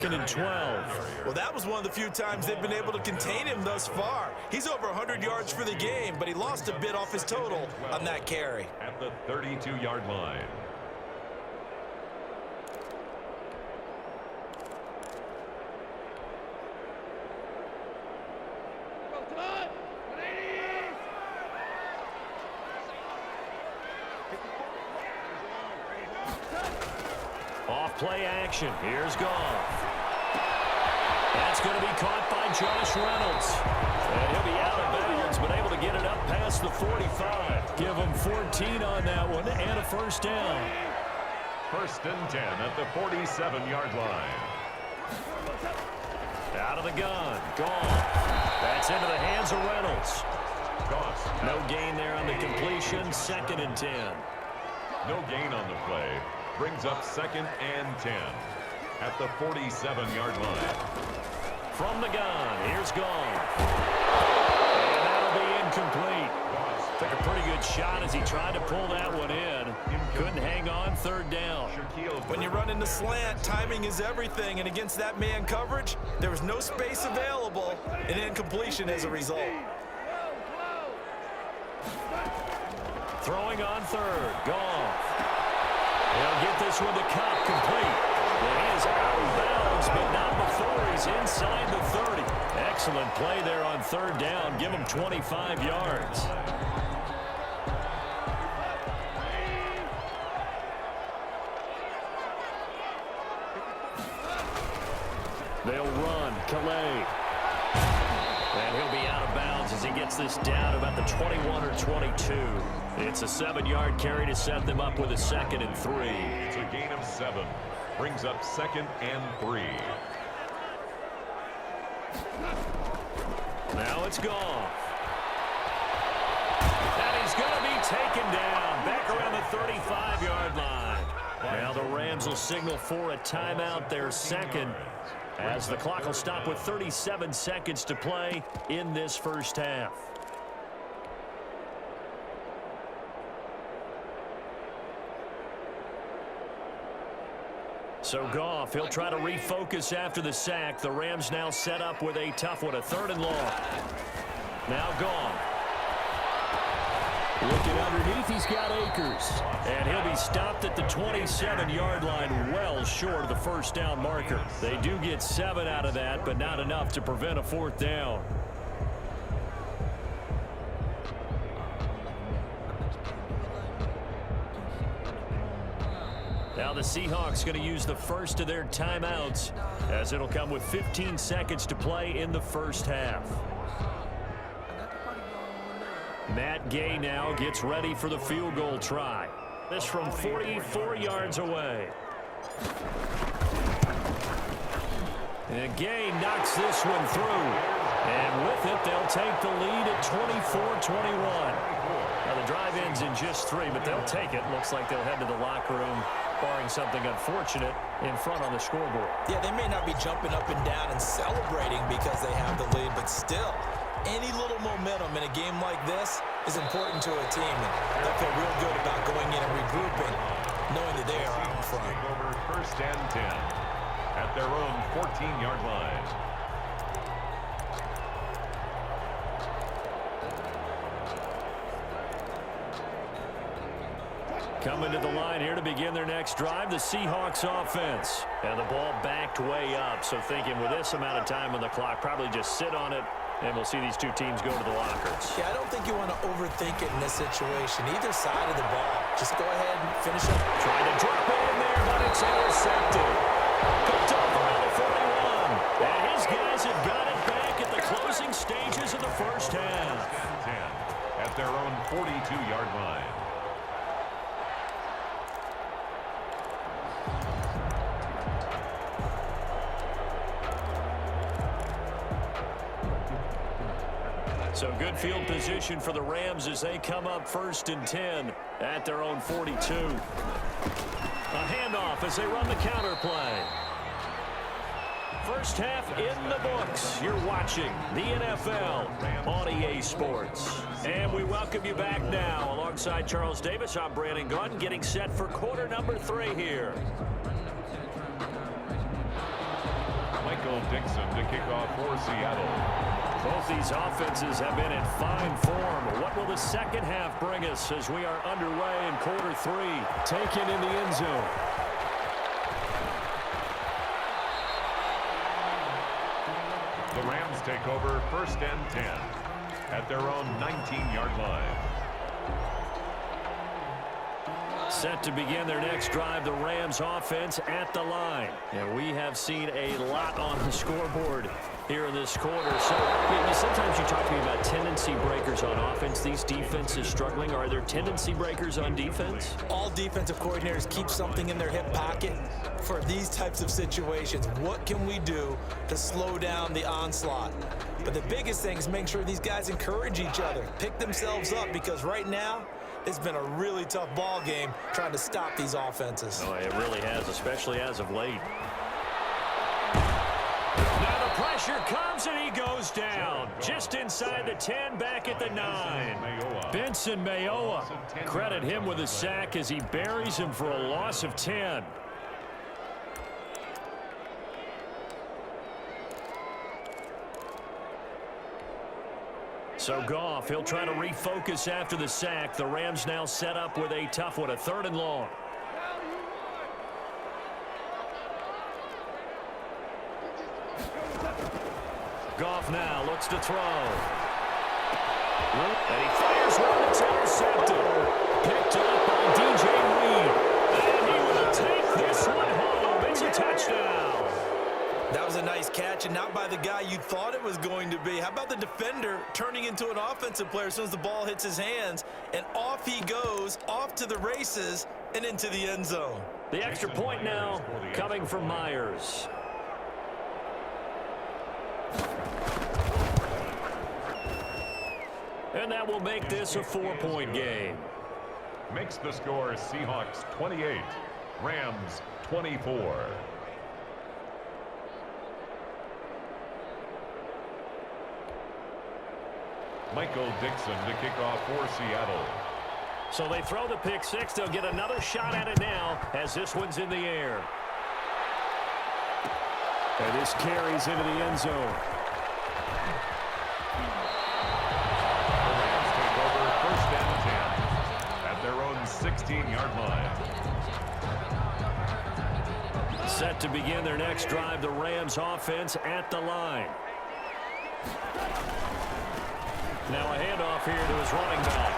And 12. Well, that was one of the few times they've been able to contain him thus far. He's over 100 yards for the game, but he lost a bit off his total on that carry. At the 32-yard line. Off play action. Here's Goff. That's going to be caught by Josh Reynolds. And he'll be out of bounds, but able to get it up past the 45. Give him 14 on that one and a first down. 1st and 10 at the 47-yard line. Out of the gun. Goff. That's into the hands of Reynolds. Goff. No gain there on the completion. 2nd and 10. No gain on the play. Brings up 2nd and 10 at the 47-yard line. From the gun, here's Goff. And that'll be incomplete. Took a pretty good shot as he tried to pull that one in. Couldn't hang on. 3rd down. When you run into slant, timing is everything, and against that man coverage, there was no space available, and incompletion as a result. Throwing on 3rd, Goff. He'll get this one to Cup, complete. And he is out of bounds, but not before he's inside the 30. Excellent play there on 3rd down. Give him 25 yards. They'll run. Calais. And he'll be out of bounds as he gets this down about the 21 or 22. It's a 7-yard carry to set them up with a 2nd and 3. It's a gain of 7. Brings up 2nd and 3. Now it's Goff. And he's going to be taken down back around the 35-yard line. Now the Rams will signal for a timeout, their 2nd, as the clock will stop with 37 seconds to play in this first half. So Goff, he'll try to refocus after the sack. The Rams now set up with a tough one, a 3rd and long. Now Goff. Looking underneath, he's got Akers. And he'll be stopped at the 27-yard line, well short of the first down marker. They do get 7 out of that, but not enough to prevent a 4th down. Now the Seahawks going to use the first of their timeouts, as it'll come with 15 seconds to play in the first half. Matt Gay now gets ready for the field goal try. This from 44 yards away. And Gay knocks this one through. And with it, they'll take the lead at 24-21. Now the drive ends in just 3, but they'll take it. Looks like they'll head to the locker room, barring something unfortunate, in front on the scoreboard. Yeah, they may not be jumping up and down and celebrating because they have the lead, but still, any little momentum in a game like this is important to a team, and they'll feel real good about going in and regrouping, knowing that they are out in front. Over 1st and 10 at their own 14-yard line. Coming to the line here to begin their next drive, the Seahawks offense. And the ball backed way up, so thinking with this amount of time on the clock, probably just sit on it, and we'll see these two teams go to the lockers. Yeah, I don't think you want to overthink it in this situation. Either side of the ball, just go ahead and finish up. Trying to drop it in there, but it's intercepted. Picked up around the 41. And his guys have got it back at the closing stages of the first half. 10 at their own 42-yard line. So good field position for the Rams as they come up 1st and 10 at their own 42. A handoff as they run the counter play. First half in the books. You're watching the NFL on EA Sports. And we welcome you back now. Alongside Charles Davis, I'm Brandon Gunn, getting set for quarter number 3 here. Michael Dixon to kick off for Seattle. Both these offenses have been in fine form. What will the second half bring us as we are underway in quarter three? Taken in the end zone. The Rams take over 1st and 10 at their own 19-yard line. Set to begin their next drive, the Rams offense at the line. And we have seen a lot on the scoreboard here in this quarter. So sometimes you talk to me about tendency breakers on offense. These defenses struggling. Are there tendency breakers on defense? All defensive coordinators keep something in their hip pocket for these types of situations. What can we do to slow down the onslaught? But the biggest thing is making sure these guys encourage each other, pick themselves up, because right now, it's been a really tough ball game trying to stop these offenses. Oh, it really has, especially as of late. Now the pressure comes and he goes down. Just inside the 10, back at the 9. Benson Mayowa. Credit him with a sack as he buries him for a loss of 10. So Goff, he'll try to refocus after the sack. The Rams now set up with a tough one, a 3rd and long. Goff now looks to throw. And he fires one that's intercepted. Picked up by DJ Reed. And he will take this one home. It's a touchdown. That was a nice catch, and not by the guy you thought it was going to be. How about the defender turning into an offensive player as soon as the ball hits his hands, and off he goes, off to the races, and into the end zone. The extra point now coming from Myers. And that will make this a 4-point game. Makes the score Seahawks 28, Rams 24. Michael Dixon to kick off for Seattle. So they throw the pick six. They'll get another shot at it now as this one's in the air. And this carries into the end zone. The Rams take over 1st and 10 at their own 16-yard line. Set to begin their next drive, the Rams offense at the line. Now a handoff here to his running back.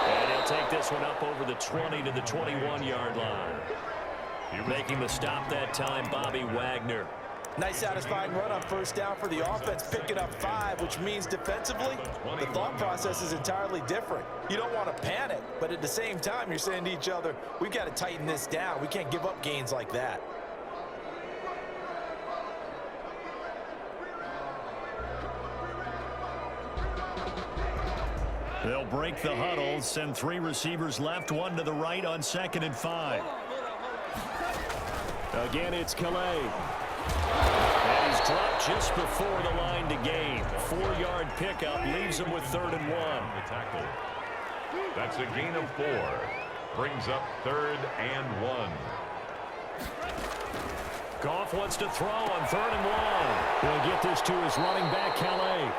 And he'll take this one up over the 20 to the 21-yard line. Making the stop that time, Bobby Wagner. Nice satisfying run on 1st down for the offense, picking up 5, which means defensively, the thought process is entirely different. You don't want to panic, but at the same time, you're saying to each other, we've got to tighten this down. We can't give up gains like that. They'll break the huddle, send 3 receivers left, 1 to the right on 2nd and 5. Again, it's Calais. And he's dropped just before the line to gain. 4-yard pickup leaves him with 3rd and 1. The tackle. That's a gain of 4. Brings up 3rd and 1. Goff wants to throw on 3rd and 1. He'll get this to his running back, Calais.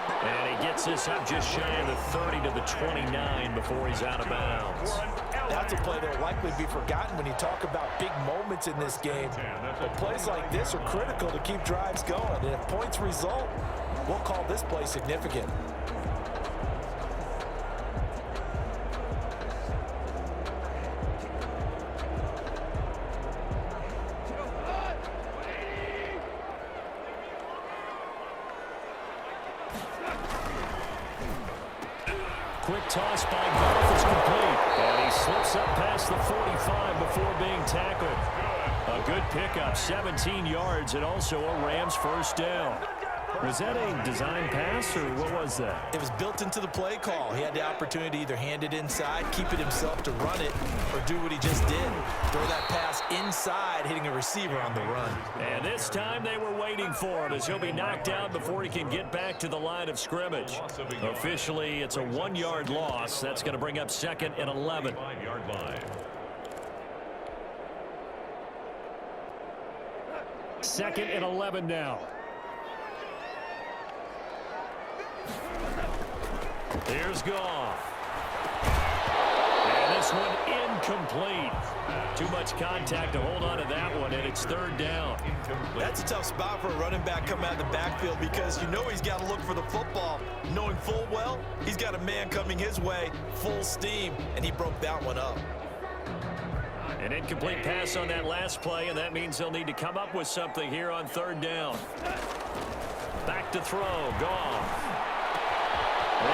And he gets this up just shy of the 30 to the 29 before he's out of bounds. That's a play that will likely be forgotten when you talk about big moments in this game. But plays like this are critical to keep drives going. And if points result, we'll call this play significant. Quick toss by Goff is complete. And he slips up past the 45 before being tackled. A good pickup, 17 yards, and also a Rams 1st down. Was that a design pass, or what was that? It was built into the play call. He had the opportunity to either hand it inside, keep it himself to run it, or do what he just did. Throw that pass inside, hitting a receiver on the run. And this time they were waiting for him as he'll be knocked down before he can get back to the line of scrimmage. Officially, it's a 1-yard loss. That's going to bring up 2nd and 11. 5-yard line. 2nd and 11 now. Here's Goff. And this one incomplete. Too much contact to hold on to that one, and it's 3rd down. That's a tough spot for a running back coming out of the backfield because you know he's got to look for the football, knowing full well he's got a man coming his way, full steam, and he broke that one up. An incomplete pass on that last play, and that means they'll need to come up with something here on 3rd down. Back to throw. Goff. And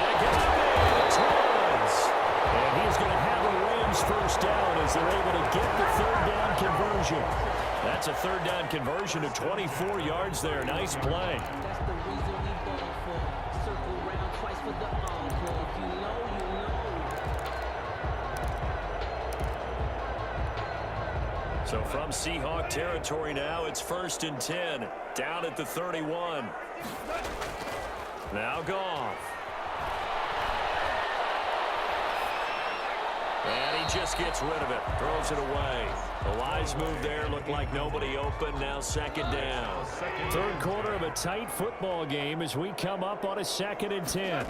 he's going to have a Rams 1st down as they're able to get the 3rd down conversion. That's a 3rd down conversion of 24 yards there. Nice play. That's the reason we ball for. Circle round twice for the encore. If you know, you know. So from Seahawk territory now, it's 1st and 10. Down at the 31. Now Goff. And he just gets rid of it. Throws it away. A wise move there. Looked like nobody open. Now 2nd down. 3rd quarter of a tight football game as we come up on a 2nd and 10.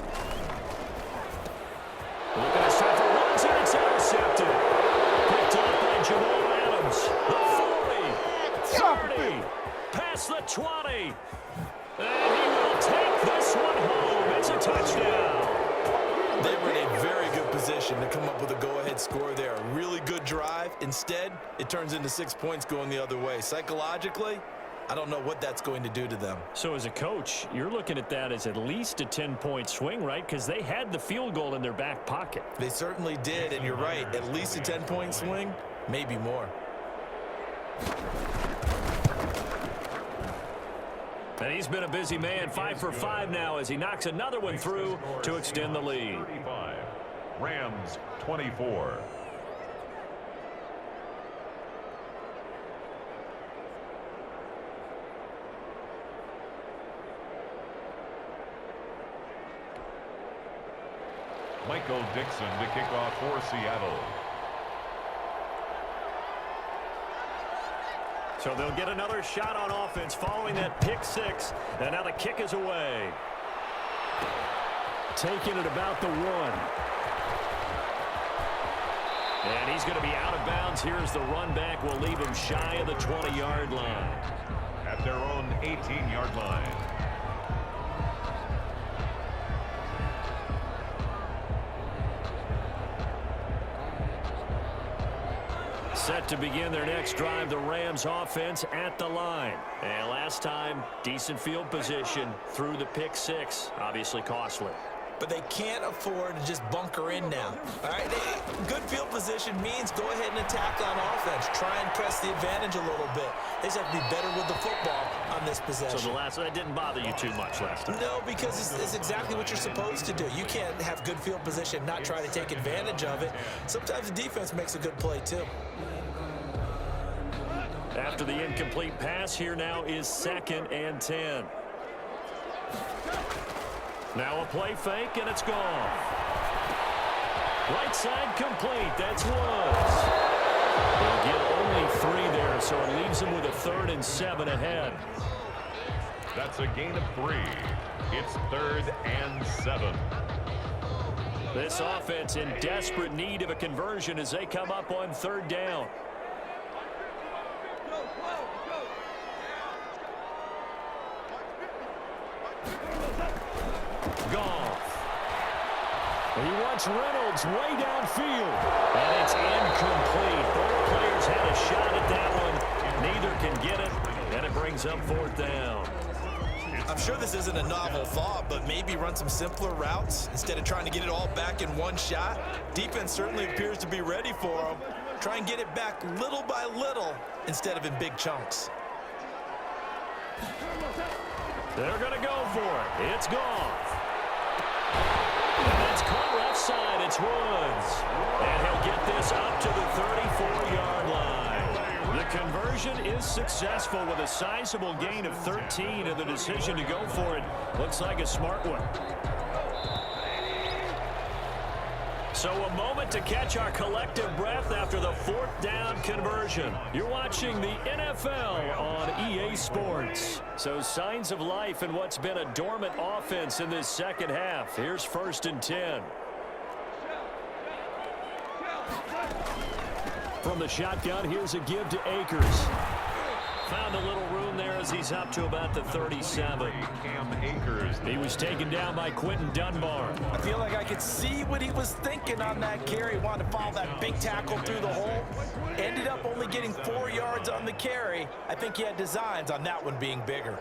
Looking to start the runs, and it's intercepted. Picked up by Jamal Adams. The 40. 30. Past the 20. And he will take this one home. It's a touchdown. They were in a very good position to come up with a go-ahead score there. A really good drive. Instead, it turns into 6 points going the other way. Psychologically, I don't know what that's going to do to them. So as a coach, you're looking at that as at least a 10-point swing, right? Because they had the field goal in their back pocket. They certainly did, and you're right. At least a 10-point swing, maybe more. And he's been a busy man, 5 for 5 now as he knocks another one through to extend the lead. 35. Rams 24. Michael Dixon to kick off for Seattle. So they'll get another shot on offense following that pick 6. And now the kick is away. Taking it about the 1. And he's going to be out of bounds. Here's the run back. Will leave him shy of the 20-yard line. At their own 18-yard line. Set to begin their next drive, the Rams offense at the line. And last time, decent field position through the pick 6. Obviously costly. But they can't afford to just bunker in now. All right, good field position means go ahead and attack on offense. Try and press the advantage a little bit. They just have to be better with the football on this possession. So that didn't bother you too much last time? No, because it's exactly what you're supposed to do. You can't have good field position, not try to take advantage of it. Sometimes the defense makes a good play too. After the incomplete pass, here now is 2nd and 10. Now a play fake, and it's gone. Right side complete. That's Woods. They'll get only 3 there, so it leaves them with a 3rd and 7 ahead. That's a gain of 3. It's 3rd and 7. This offense in desperate need of a conversion as they come up on 3rd down. Goff. He wants Reynolds way downfield. And it's incomplete. Both players had a shot at that one. Neither can get it. And it brings up 4th down. I'm sure this isn't a novel thought, but maybe run some simpler routes instead of trying to get it all back in one shot. Defense certainly appears to be ready for them. Try and get it back little by little instead of in big chunks. They're going to go for it. It's Goff. And it's caught left side. It's Woods. And he'll get this up to the 34-yard line. The conversion is successful with a sizable gain of 13, and the decision to go for it looks like a smart one. So So a moment to catch our collective breath after the fourth down conversion. You're watching the NFL on EA Sports. So signs of life in what's been a dormant offense in this second half. Here's 1st and 10. From the shotgun, here's a give to Akers. Found a little room there as he's up to about the 37. He was taken down by Quentin Dunbar. I feel like I could see what he was thinking on that carry. Wanted to follow that big tackle through the hole. Ended up only getting 4 yards on the carry. I think he had designs on that one being bigger.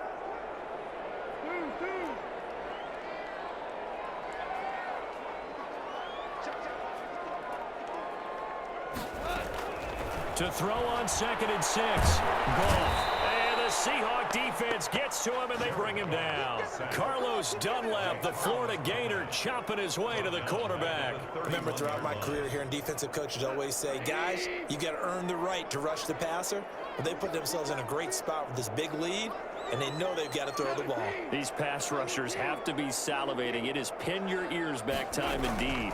To throw on 2nd and 6. Goff. And the Seahawk defense gets to him, and they bring him down. Carlos Dunlap, the Florida Gator, chopping his way to the quarterback. Remember, throughout my career here in defensive coaches always say, guys, you got to earn the right to rush the passer. But they put themselves in a great spot with this big lead, and they know they've got to throw the ball. These pass rushers have to be salivating. It is pin your ears back time indeed.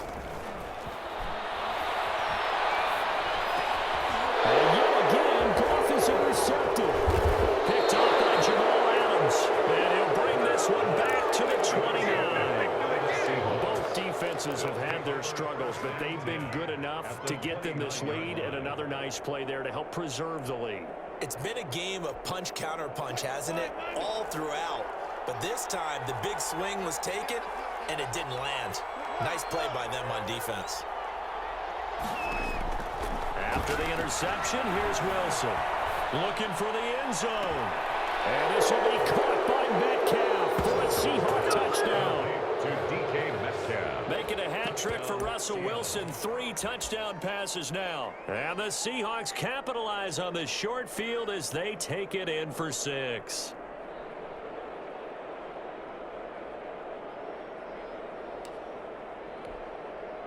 And yet again, Goff is intercepted. Picked off by Jamal Adams. And he'll bring this one back to the 29. Both defenses have had their struggles, but they've been good enough to get them this lead, and another nice play there to help preserve the lead. It's been a game of punch-counter-punch, hasn't it? All throughout. But this time, the big swing was taken, and it didn't land. Nice play by them on defense. After the interception, here's Wilson. Looking for the end zone. And this will be caught by Metcalf for a Seahawk touchdown. To DK Metcalf. Making a hat trick for Russell Wilson. 3 touchdown passes now. And the Seahawks capitalize on the short field as they take it in for 6.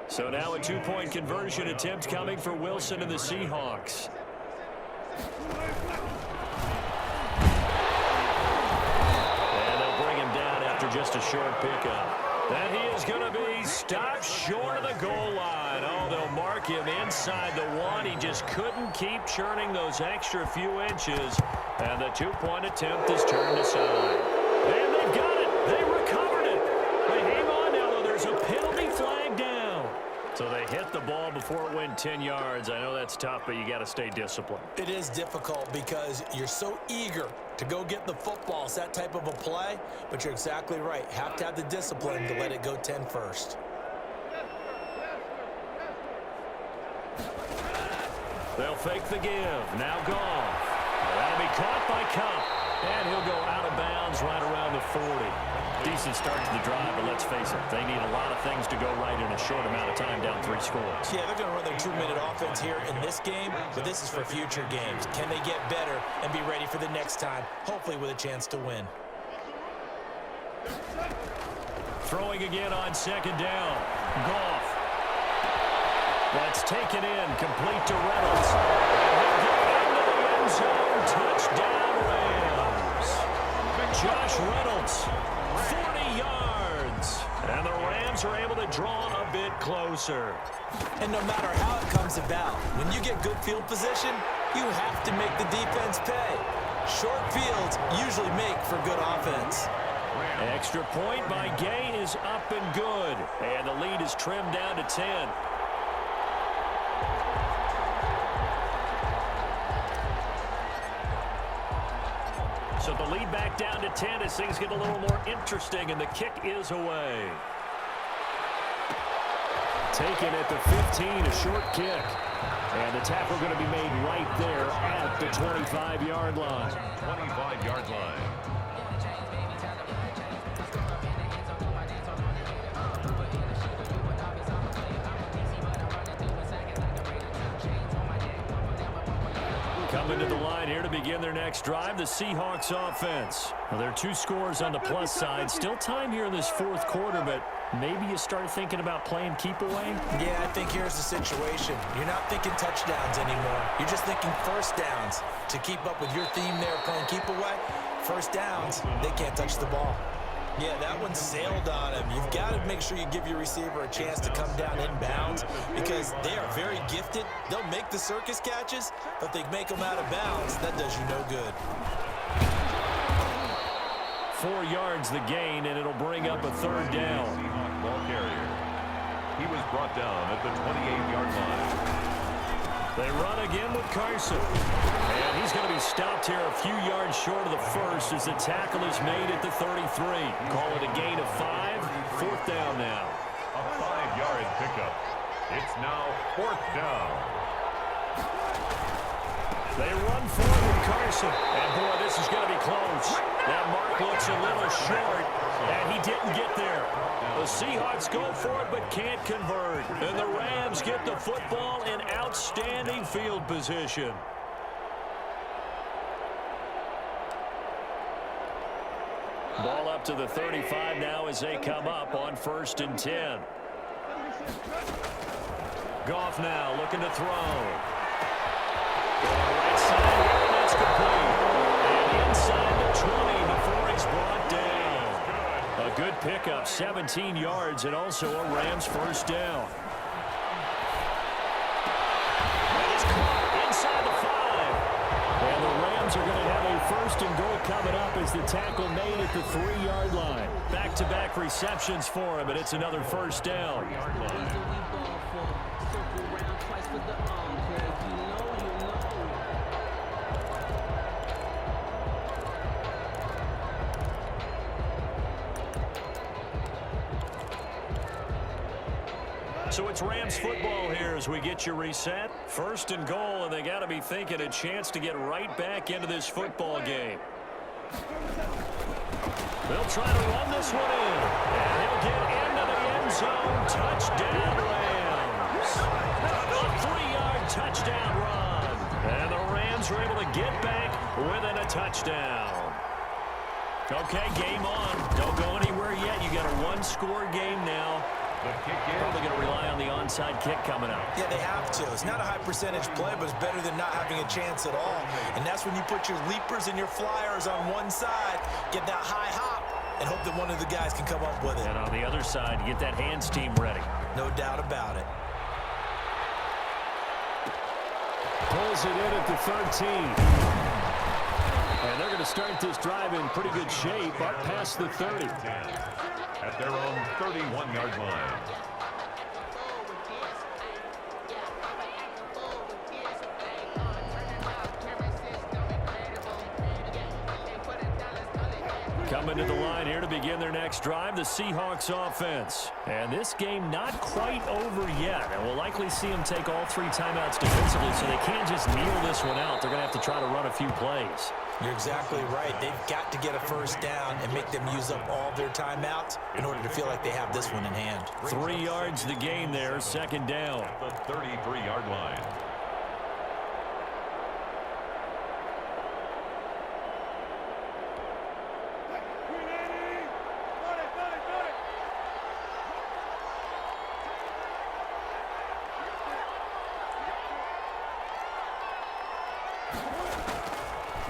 So now a 2-point conversion attempt coming for Wilson and the Seahawks. And they'll bring him down after just a short pickup. And he is going to be stopped short of the goal line. Oh, they'll mark him inside the 1. He just couldn't keep churning those extra few inches. And the 2-point attempt is turned aside. And they've got it. They recovered it. They hang on now, though. There's a penalty flag down. So they hit the ball before it went 10 yards. I know that's tough, but you got to stay disciplined. It is difficult because you're so eager to go get the football. It's that type of a play, but you're exactly right. Have to have the discipline to let it go 10 first. They'll fake the give. Now Goff. That'll be caught by Cup. And he'll go out of bounds right around the 40. Decent start to the drive, but let's face it, they need a lot of things to go right in a short amount of time, down 3 scores. Yeah, they're going to run their 2-minute offense here in this game, but this is for future games. Can they get better and be ready for the next time, hopefully with a chance to win? Throwing again on 2nd down. Goff. That's taken in, complete to Reynolds. And he'll get into the end zone. Touchdown, Rams. Josh Reynolds. 40 yards. And the Rams are able to draw a bit closer. And no matter how it comes about, when you get good field position, you have to make the defense pay. Short fields usually make for good offense. Extra point by Gay is up and good. And the lead is trimmed down to 10. So the lead back down to 10 as things get a little more interesting, and the kick is away. Taken at the 15, a short kick. And the tackle going to be made right there at the 25-yard line. 25-yard line. Coming to the line here to begin their next drive, the Seahawks offense. Well, there are 2 scores on the plus side. Still time here in this 4th quarter, but maybe you start thinking about playing keep away? Yeah, I think here's the situation. You're not thinking touchdowns anymore. You're just thinking first downs. To keep up with your theme there, playing keep away, first downs, they can't touch the ball. Yeah, that one sailed on him. You've got to make sure you give your receiver a chance to come down inbounds because they are very gifted. They'll make the circus catches, but if they make them out of bounds, that does you no good. 4 yards the gain, and it'll bring up a third down. Ball carrier. He was brought down at the 28-yard line. They run again with Carson. And he's going to be stopped here a few yards short of the first as the tackle is made at the 33. Call it a gain of 5. 4th down now. A 5-yard pickup. It's now 4th down. They run forward with Carson. And, boy, this is going to be close. That mark looks a little short, and he didn't get there. The Seahawks go for it but can't convert. And the Rams get the football in outstanding field position. Ball up to the 35 now as they come up on 1st and 10. Goff now looking to throw. Right side here, that's complete. And inside the 20 before it's brought down. A good pickup, 17 yards, and also a Rams 1st down. And it's caught inside the 5. And the Rams are going to have a 1st and goal coming up as the tackle made at the 3-yard line. Back-to-back receptions for him, and it's another 1st down. So it's Rams football here as we get you reset. 1st and goal, and they got to be thinking a chance to get right back into this football game. They'll try to run this one in, and he'll get into the end zone. Touchdown, Rams. A 3-yard touchdown run. And the Rams are able to get back within a touchdown. Okay, game on. Don't go anywhere yet. You got a 1-score game now. Probably going to rely on the onside kick coming up. Yeah, they have to. It's not a high-percentage play, but it's better than not having a chance at all. And that's when you put your leapers and your flyers on one side, get that high hop, and hope that one of the guys can come up with it. And on the other side, get that hands team ready. No doubt about it. Pulls it in at the 13. And they're going to start this drive in pretty good shape up past the 30. At their own 31-yard line. Coming to the line here to begin their next drive, the Seahawks offense. And this game not quite over yet. And we'll likely see them take all 3 timeouts defensively, so they can't just kneel this one out. They're going to have to try to run a few plays. You're exactly right. They've got to get a 1st down and make them use up all their timeouts in order to feel like they have this one in hand. 3 yards the gain there, 2nd down. At the 33-yard line.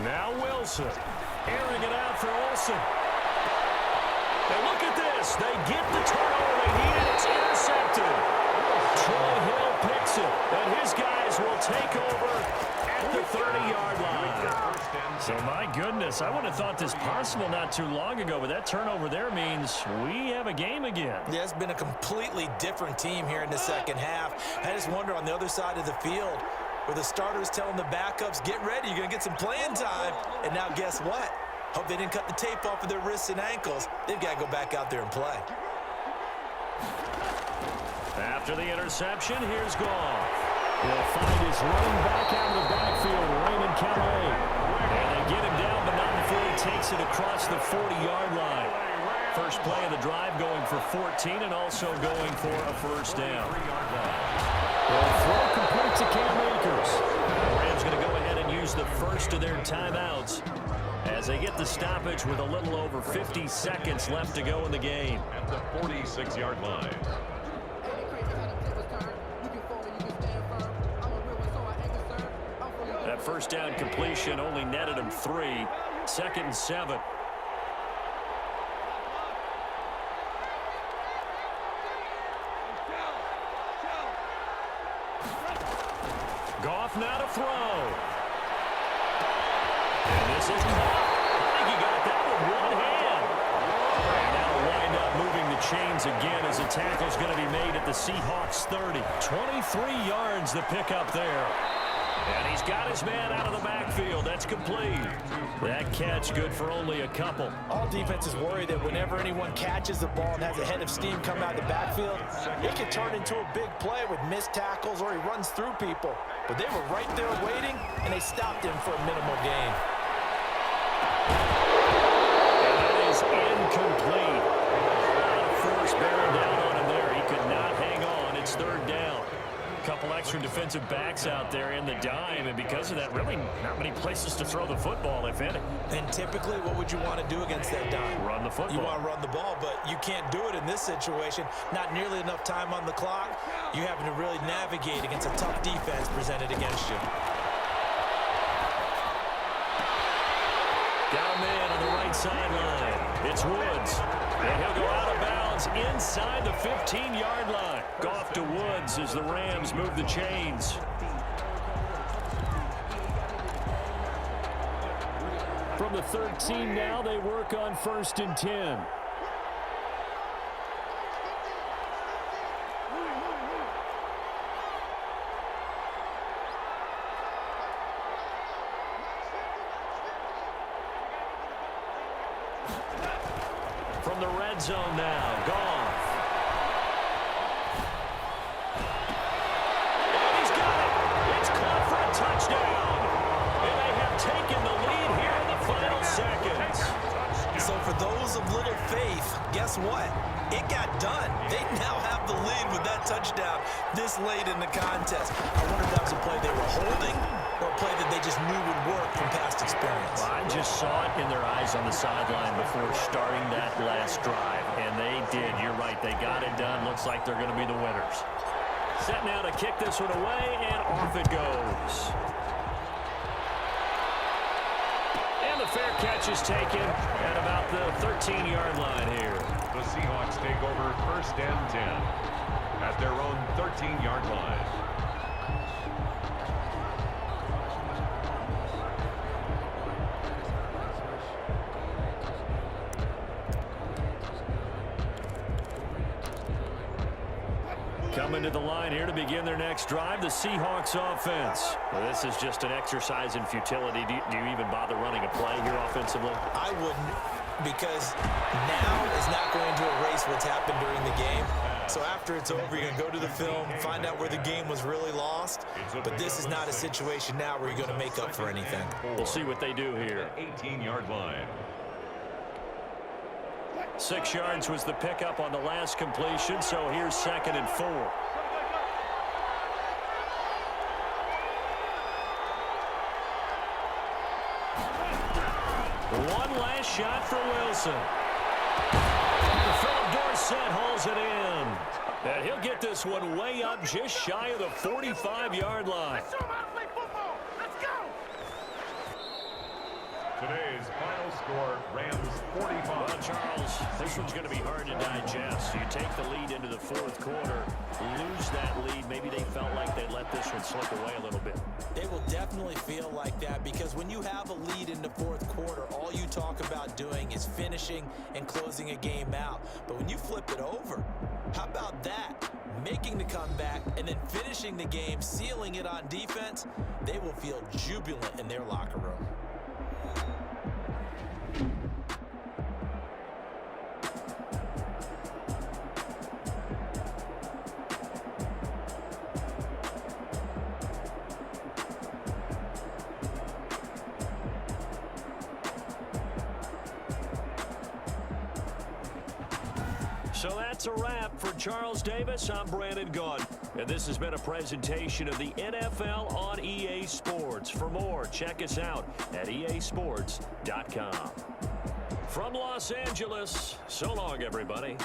Now Wilson, airing it out for Olsen. And look at this. They get the turnover they needed. It's intercepted. Troy Hill picks it, and his guys will take over at the 30-yard line. So, my goodness, I would have thought this possible not too long ago, but that turnover there means we have a game again. Yeah, it's been a completely different team here in the 2nd half. I just wonder on the other side of the field, where the starters telling the backups, get ready, you're going to get some playing time. And now guess what? Hope they didn't cut the tape off of their wrists and ankles. They've got to go back out there and play. After the interception, here's Goff. He'll find his running back out of the backfield, Raymond Calais. And they get him down, but not before he takes it across the 40-yard line. First play of the drive going for 14 and also going for a 1st down. They'll throw complete to Cam Akers. The Rams going to go ahead and use the first of their timeouts as they get the stoppage with a little over 50 seconds left to go in the game. At the 46-yard line. That 1st down completion only netted him 3. 2nd and 7. throw. And this is caught. I think he got that with one hand. And that'll wind up moving the chains again as the tackle's going to be made at the Seahawks 30. 23 yards the pickup there. And he's got his man out of the backfield. That's complete. That catch good for only a couple. All defenses worry that whenever anyone catches the ball and has a head of steam come out of the backfield, it can turn into a big play with missed tackles or he runs through people. But they were right there waiting, and they stopped him for a minimal gain. And that is incomplete. A lot of force bearing down on him there. He could not hang on. It's third down. Couple extra defensive backs out there in the dime, and because of that, really not many places to throw the football, if any. And typically, what would you want to do against that dime? Run the football. You want to run the ball, but you can't do it in this situation. Not nearly enough time on the clock. You're having to really navigate against a tough defense presented against you. Got a man on the right sideline. It's Woods. And he'll go out of bounds inside the 15-yard line. Off to Woods as the Rams move the chains. From the 13 now, they work on 1st and 10. From the red zone now, Goff. And he's got it. It's caught for a touchdown. And they have taken the lead here in the final seconds. So for those of little faith, guess what? It got done. They now have the lead with that touchdown this late in the contest. I wonder if that was a play they were holding or a play that they just knew would work from past experience. Well, I just saw it in their eyes on the sideline before starting that last drive, and they did. You're right. They got it done. Looks like they're going to be the winners. Set now to kick this one away, and off it goes. And the fair catch is taken at about the 13-yard line here. The Seahawks take over 1st and 10 at their own 13-yard line. Coming to the line here to begin their next drive, the Seahawks offense. Well, this is just an exercise in futility. Do you even bother running a play here offensively? I wouldn't, because now is not going to erase what's happened during the game. So after it's over, you're going to go to the film, find out where the game was really lost. But this is not a situation now where you're going to make up for anything. We'll see what they do here. 18-yard line. 6 yards was the pickup on the last completion, so here's 2nd and 4. One last shot for Wilson. Philip Dorsett hauls it in. And he'll get this one way up just shy of the 45-yard line. Today's final score, Rams 45. Well, Charles, this one's going to be hard to digest. You take the lead into the 4th quarter, lose that lead. Maybe they felt like they let this one slip away a little bit. It will definitely feel like that, because when you have a lead in the 4th quarter, all you talk about doing is finishing and closing a game out. But when you flip it over, how about that? Making the comeback and then finishing the game, sealing it on defense, they will feel jubilant in their locker room. So that's a wrap for Charles Davis. I'm Brandon Gunn, and this has been a presentation of the NFL on EA Sports. For more, check us out at easports.com. From Los Angeles, so long, everybody.